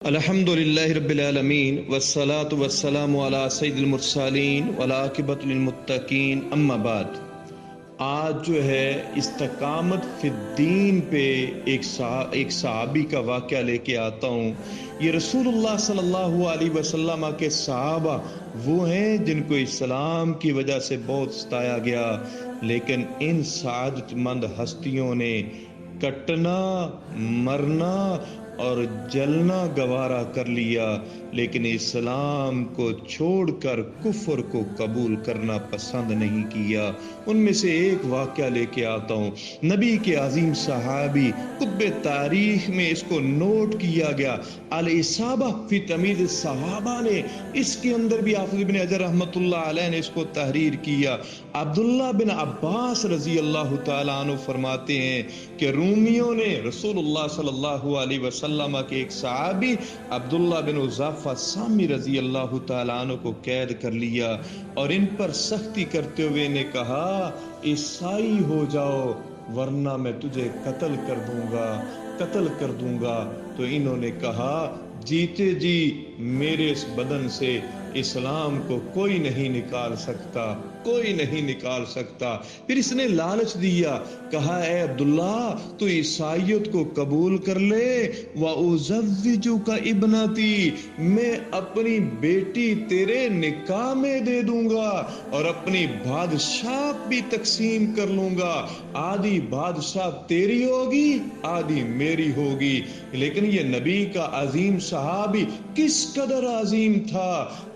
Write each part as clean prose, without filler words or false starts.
الحمد للہ رب العالمین والصلاة والسلام علی سید المرسلین والعاقبۃ للمتقین اما بعد۔ آج جو ہے استقامت فی الدین پہ ایک صحابی کا واقعہ لے کے آتا ہوں۔ یہ رسول اللہ صلی اللہ علیہ وسلم کے صحابہ وہ ہیں جن کو اسلام کی وجہ سے بہت ستایا گیا، لیکن ان سعادت مند ہستیوں نے کٹنا، مرنا اور جلنا گوارا کر لیا، لیکن اسلام کو چھوڑ کر کفر کو قبول کرنا پسند نہیں کیا۔ ان میں سے ایک واقعہ لے کے آتا ہوں۔ نبی کے عظیم صحابی قطب تاریخ میں اس کو نوٹ کیا گیا، الاصابہ فی تمیز الصحابہ نے اس کے اندر بھی حافظ ابن حجر رحمۃ اللہ علیہ نے اس کو تحریر کیا۔ عبداللہ بن عباس رضی اللہ تعالیٰ عنہ فرماتے ہیں کہ رومیوں نے رسول اللہ صلی اللہ علیہ وسلم کے ایک صحابی عبداللہ بن حذیفہ سامی رضی اللہ تعالیٰ عنہ کو قید کر لیا اور ان پر سختی کرتے ہوئے نے کہا، عیسائی ہو جاؤ ورنہ میں تجھے قتل کر دوں گا۔ تو انہوں نے کہا، جیتے جی میرے اس بدن سے اسلام کو کوئی نہیں نکال سکتا۔ پھر اس نے لالچ دیا، کہا، اے عبداللہ تو عیسائیت کو قبول کر لے، وَأُزَوِّجُكَ ابْنَتِي، میں اپنی بیٹی تیرے نکاح میں دے دوں گا اور اپنی بادشاہ بھی تقسیم کر لوں گا، آدھی بادشاہ تیری ہوگی آدھی میری ہوگی۔ لیکن یہ نبی کا عظیم صحابی کس قدر عظیم تھا،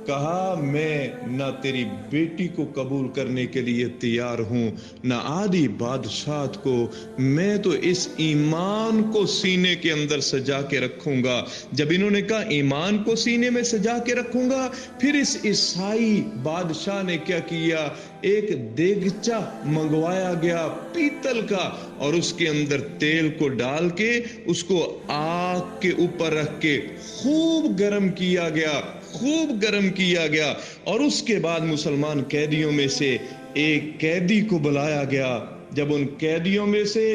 کہا، میں نہ تیری بیٹی کو قبول کرنے کے لیے تیار ہوں نہ آدھی بادشاہت کو، میں تو اس ایمان کو سینے کے اندر سجا کے رکھوں گا۔ جب انہوں نے کہا ایمان کو سینے میں سجا کے رکھوں گا، پھر اس عیسائی بادشاہ نے کیا کیا، ایک دیگچہ منگوایا گیا پیتل کا اور اس کے اندر تیل کو ڈال کے اس کو آگ کے اوپر رکھ کے خوب گرم کیا گیا اور اس کے بعد مسلمان قیدیوں میں سے ایک قیدی کو بلایا گیا۔ جب ان قیدیوں میں سے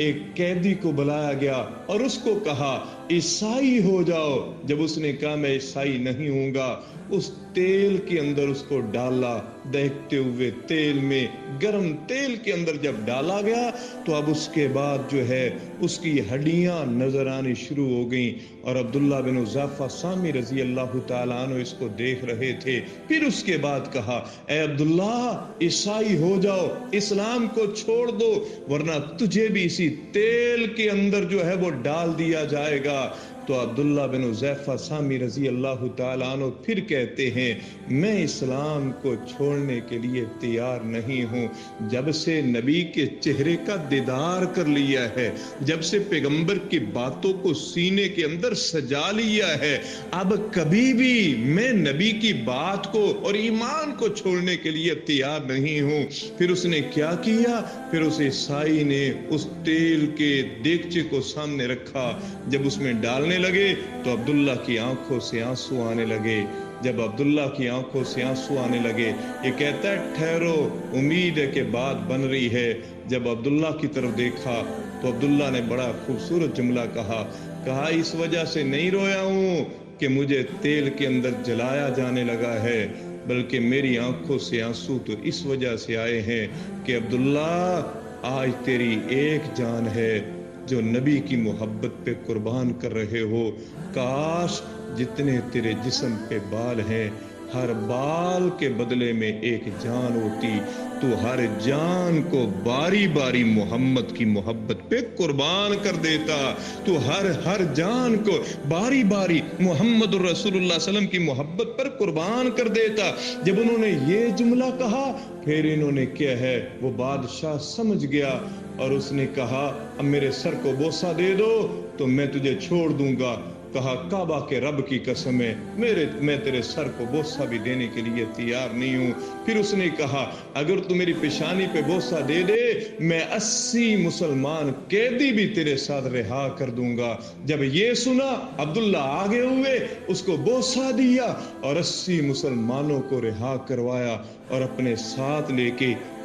ایک قیدی کو بلایا گیا اور اس کو کہا، عیسائی ہو جاؤ، جب اس نے کہا میں عیسائی نہیں ہوں گا، اس تیل کے اندر اس کو ڈالا، دہتے ہوئے تیل میں، گرم تیل کے اندر جب ڈالا گیا تو اب اس کے بعد جو ہے اس کی ہڈیاں نظر آنی شروع ہو گئیں اور عبداللہ بن حذیفہ سامی رضی اللہ تعالیٰ عنہ اس کو دیکھ رہے تھے۔ پھر اس کے بعد کہا، اے عبداللہ عیسائی ہو جاؤ، اسلام کو چھوڑ دو ورنہ تجھے بھی اسی تیل کے اندر جو ہے وہ ڈال دیا جائے گا۔ تو عبداللہ بن حذیفہ سامی رضی اللہ تعالیٰ عنہ پھر کہتے ہیں، میں اسلام کو چھوڑنے کے لیے تیار نہیں ہوں۔ جب سے نبی کے چہرے کا دیدار کر لیا ہے، جب سے پیغمبر کی باتوں کو سینے کے اندر سجا لیا ہے، اب کبھی بھی میں نبی کی بات کو اور ایمان کو چھوڑنے کے لیے تیار نہیں ہوں۔ پھر اس نے کیا کیا، پھر اس عیسائی نے اس تیل کے دیگچے کو سامنے رکھا، جب اس میں ڈالنے لگے تو عبداللہ کی آنکھوں سے آنسو آنے لگے۔ جب عبداللہ کی آنکھوں سے آنسو آنے لگے، یہ کہتا ہے، ٹھہرو، امید ہے کہ بات بن رہی ہے۔ جب عبداللہ کی طرف دیکھا تو عبداللہ نے بڑا خوبصورت جملہ کہا، اس وجہ سے نہیں رویا ہوں کہ مجھے تیل کے اندر جلایا جانے لگا ہے، بلکہ میری آنکھوں سے آنسو تو اس وجہ سے آئے ہیں کہ عبداللہ آج تیری ایک جان ہے جو نبی کی محبت پہ قربان کر رہے ہو۔ کاش جتنے تیرے جسم پہ بال ہیں، ہر بال کے بدلے میں ایک جان ہوتی، تو ہر جان کو باری باری محمد کی محبت پہ قربان کر دیتا، تو ہر جان کو باری باری محمد رسول اللہ صلی اللہ علیہ وسلم کی محبت پر قربان کر دیتا۔ جب انہوں نے یہ جملہ کہا، پھر انہوں نے کیا ہے، وہ بادشاہ سمجھ گیا اور اس نے کہا، اب میرے سر کو بوسہ دے دو تو میں تجھے چھوڑ دوں گا۔ کہا، کعبہ کے رب کی قسم ہے، میں تیرے سر کو بوسہ بھی دینے کے لیے تیار نہیں ہوں۔ پھر اس نے کہا، اگر تو میری پیشانی پہ بوسہ دے دے، میں 80 مسلمان قیدی بھی تیرے ساتھ رہا کر دوں گا۔ جب یہ سنا، عبداللہ آگے ہوئے، اس کو بوسہ دیا اور 80 مسلمانوں کو رہا کروایا اور اپنے ساتھ لے کے